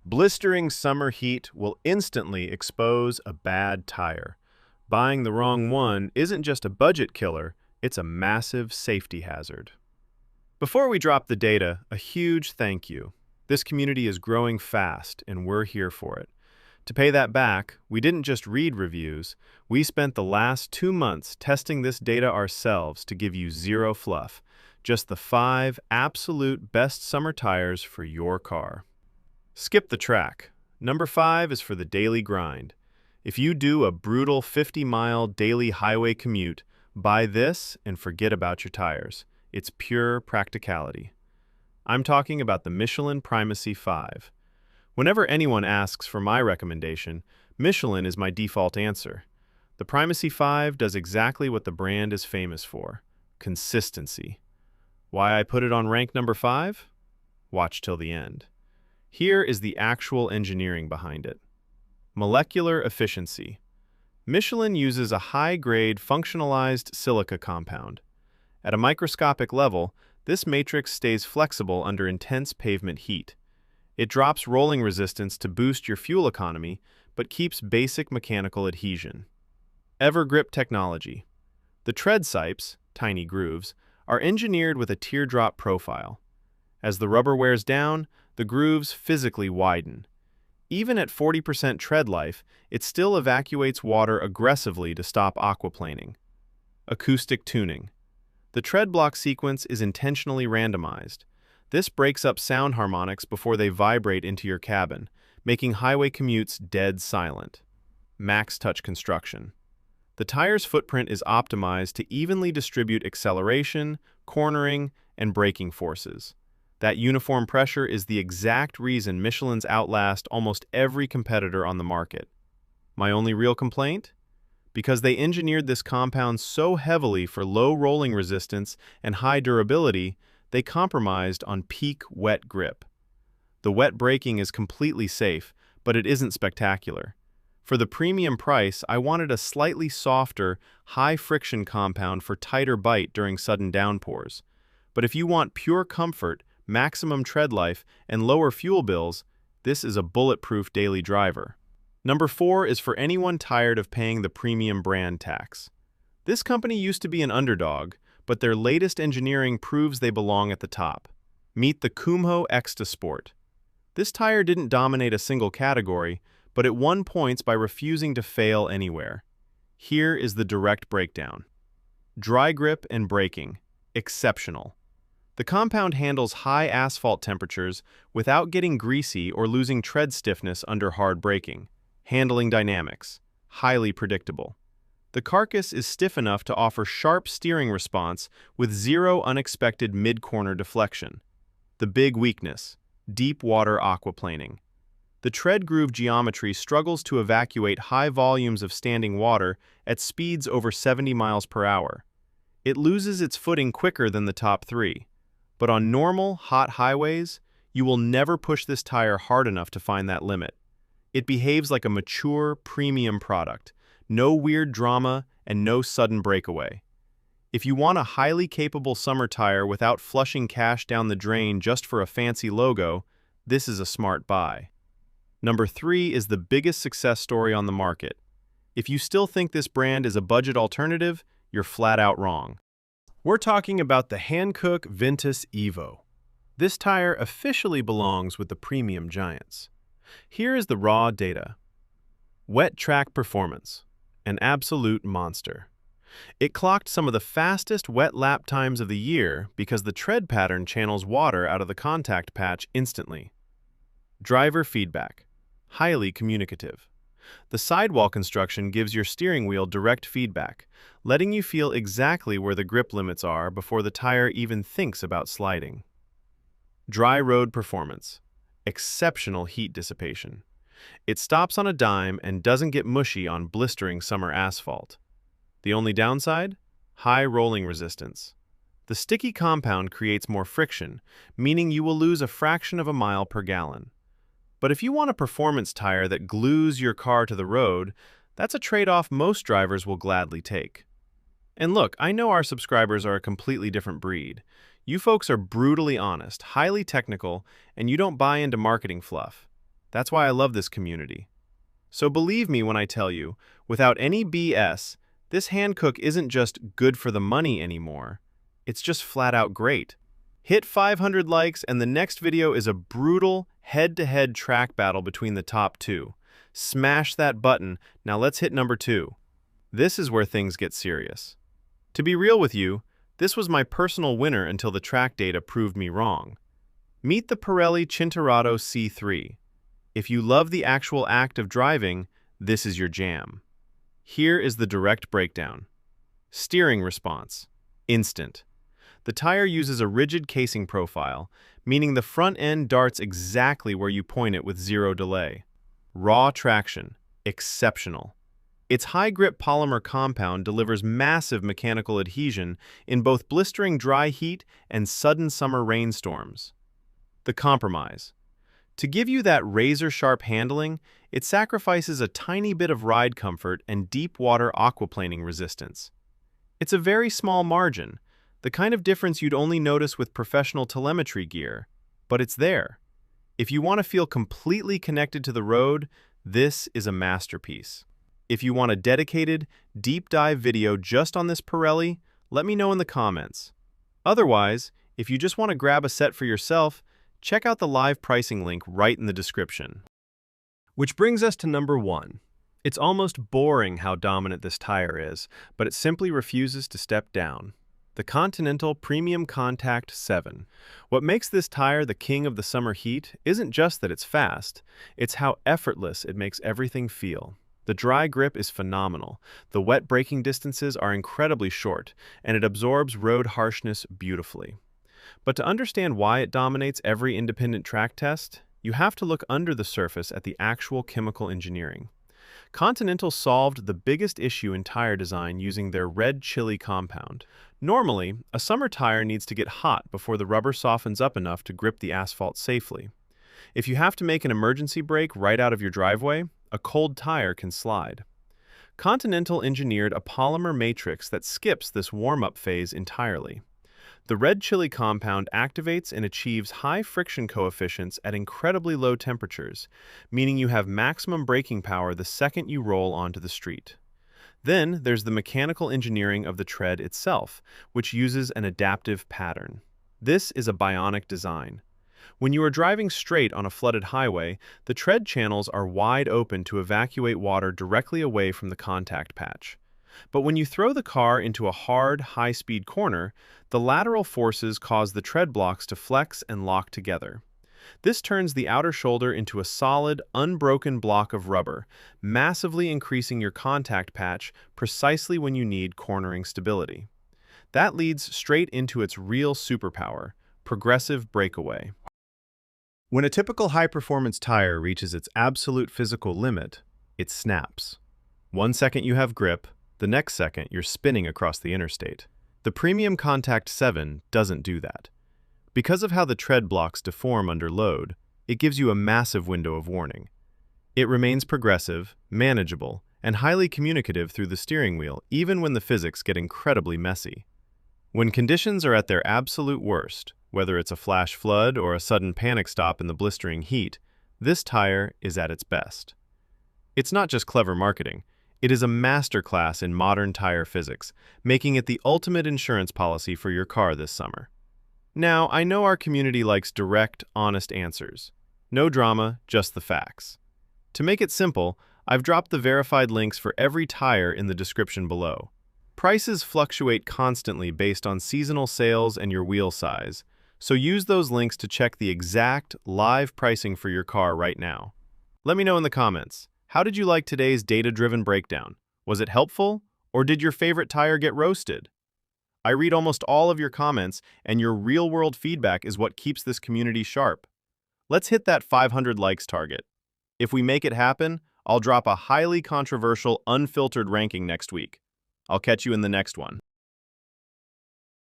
Blistering summer heat will instantly expose a bad tire. Buying the wrong one isn't just a budget killer, it's a massive safety hazard. Before we drop the data, a huge thank you. This community is growing fast, and we're here for it. To pay that back, we didn't just read reviews, we spent the last 2 months testing this data ourselves to give you zero fluff, just the 5 absolute best summer tires for your car. Skip the track. Number 5 is for the daily grind. If you do a brutal 50-mile daily highway commute, buy this and forget about your tires. It's pure practicality. I'm talking about the Michelin Primacy 5. Whenever anyone asks for my recommendation, Michelin is my default answer. The Primacy 5 does exactly what the brand is famous for: consistency. Why I put it on rank number 5? Watch till the end. Here is the actual engineering behind it. Molecular efficiency. Michelin uses a high-grade functionalized silica compound. At a microscopic level, this matrix stays flexible under intense pavement heat. It drops rolling resistance to boost your fuel economy, but keeps basic mechanical adhesion. EverGrip technology. The tread sipes, tiny grooves, are engineered with a teardrop profile. As the rubber wears down, the grooves physically widen. Even at 40% tread life, it still evacuates water aggressively to stop aquaplaning. Acoustic tuning. The tread block sequence is intentionally randomized. This breaks up sound harmonics before they vibrate into your cabin, making highway commutes dead silent. Max touch construction. The tire's footprint is optimized to evenly distribute acceleration, cornering, and braking forces. That uniform pressure is the exact reason Michelin's outlast almost every competitor on the market. My only real complaint? Because they engineered this compound so heavily for low rolling resistance and high durability, they compromised on peak wet grip. The wet braking is completely safe, but it isn't spectacular. For the premium price, I wanted a slightly softer, high-friction compound for tighter bite during sudden downpours. But if you want pure comfort, maximum tread life, and lower fuel bills, this is a bulletproof daily driver. Number 4 is for anyone tired of paying the premium brand tax. This company used to be an underdog, but their latest engineering proves they belong at the top. Meet the Kumho Ecsta Sport. This tire didn't dominate a single category, but it won points by refusing to fail anywhere. Here is the direct breakdown. Dry grip and braking. Exceptional. The compound handles high asphalt temperatures without getting greasy or losing tread stiffness under hard braking. Handling dynamics. Highly predictable. The carcass is stiff enough to offer sharp steering response with zero unexpected mid-corner deflection. The big weakness: deep water aquaplaning. The tread groove geometry struggles to evacuate high volumes of standing water at speeds over 70 miles per hour. It loses its footing quicker than the top 3. But on normal, hot highways, you will never push this tire hard enough to find that limit. It behaves like a mature, premium product. No weird drama, and no sudden breakaway. If you want a highly capable summer tire without flushing cash down the drain just for a fancy logo, this is a smart buy. Number 3 is the biggest success story on the market. If you still think this brand is a budget alternative, you're flat out wrong. We're talking about the Hankook Ventus Evo. This tire officially belongs with the premium giants. Here is the raw data. Wet track performance. An absolute monster. It clocked some of the fastest wet lap times of the year because the tread pattern channels water out of the contact patch instantly. Driver feedback. Highly communicative. The sidewall construction gives your steering wheel direct feedback, letting you feel exactly where the grip limits are before the tire even thinks about sliding. Dry road performance. Exceptional heat dissipation. It stops on a dime and doesn't get mushy on blistering summer asphalt. The only downside? High rolling resistance. The sticky compound creates more friction, meaning you will lose a fraction of a mile per gallon. But if you want a performance tire that glues your car to the road, that's a trade-off most drivers will gladly take. And look, I know our subscribers are a completely different breed. You folks are brutally honest, highly technical, and you don't buy into marketing fluff. That's why I love this community. So believe me when I tell you, without any BS, this Hankook isn't just good for the money anymore. It's just flat out great. Hit 500 likes and the next video is a brutal head-to-head track battle between the top two. Smash that button. Now let's hit number 2. This is where things get serious. To be real with you, this was my personal winner until the track data proved me wrong. Meet the Pirelli Cinturato C3. If you love the actual act of driving, this is your jam. Here is the direct breakdown. Steering response. Instant. The tire uses a rigid casing profile, meaning the front end darts exactly where you point it with zero delay. Raw traction. Exceptional. Its high-grip polymer compound delivers massive mechanical adhesion in both blistering dry heat and sudden summer rainstorms. The compromise. To give you that razor-sharp handling, it sacrifices a tiny bit of ride comfort and deep-water aquaplaning resistance. It's a very small margin, the kind of difference you'd only notice with professional telemetry gear, but it's there. If you want to feel completely connected to the road, this is a masterpiece. If you want a dedicated, deep-dive video just on this Pirelli, let me know in the comments. Otherwise, if you just want to grab a set for yourself, check out the live pricing link right in the description. Which brings us to number 1. It's almost boring how dominant this tire is, but it simply refuses to step down. The Continental PremiumContact 7. What makes this tire the king of the summer heat isn't just that it's fast, it's how effortless it makes everything feel. The dry grip is phenomenal, the wet braking distances are incredibly short, and it absorbs road harshness beautifully. But to understand why it dominates every independent track test, you have to look under the surface at the actual chemical engineering. Continental solved the biggest issue in tire design using their RedChili compound. Normally, a summer tire needs to get hot before the rubber softens up enough to grip the asphalt safely. If you have to make an emergency brake right out of your driveway, a cold tire can slide. Continental engineered a polymer matrix that skips this warm-up phase entirely. The RedChili compound activates and achieves high friction coefficients at incredibly low temperatures, meaning you have maximum braking power the second you roll onto the street. Then there's the mechanical engineering of the tread itself, which uses an adaptive pattern. This is a bionic design. When you are driving straight on a flooded highway, the tread channels are wide open to evacuate water directly away from the contact patch. But when you throw the car into a hard, high-speed corner, the lateral forces cause the tread blocks to flex and lock together. This turns the outer shoulder into a solid, unbroken block of rubber, massively increasing your contact patch precisely when you need cornering stability. That leads straight into its real superpower, progressive breakaway. When a typical high-performance tire reaches its absolute physical limit, it snaps. 1 second you have grip, the next second you're spinning across the interstate. The PremiumContact 7 doesn't do that. Because of how the tread blocks deform under load, it gives you a massive window of warning. It remains progressive, manageable, and highly communicative through the steering wheel, even when the physics get incredibly messy. When conditions are at their absolute worst, whether it's a flash flood or a sudden panic stop in the blistering heat, this tire is at its best. It's not just clever marketing. It is a masterclass in modern tire physics, making it the ultimate insurance policy for your car this summer. Now, I know our community likes direct, honest answers. No drama, just the facts. To make it simple, I've dropped the verified links for every tire in the description below. Prices fluctuate constantly based on seasonal sales and your wheel size, so use those links to check the exact, live pricing for your car right now. Let me know in the comments. How did you like today's data-driven breakdown? Was it helpful, or did your favorite tire get roasted? I read almost all of your comments, and your real-world feedback is what keeps this community sharp. Let's hit that 500 likes target. If we make it happen, I'll drop a highly controversial, unfiltered ranking next week. I'll catch you in the next one.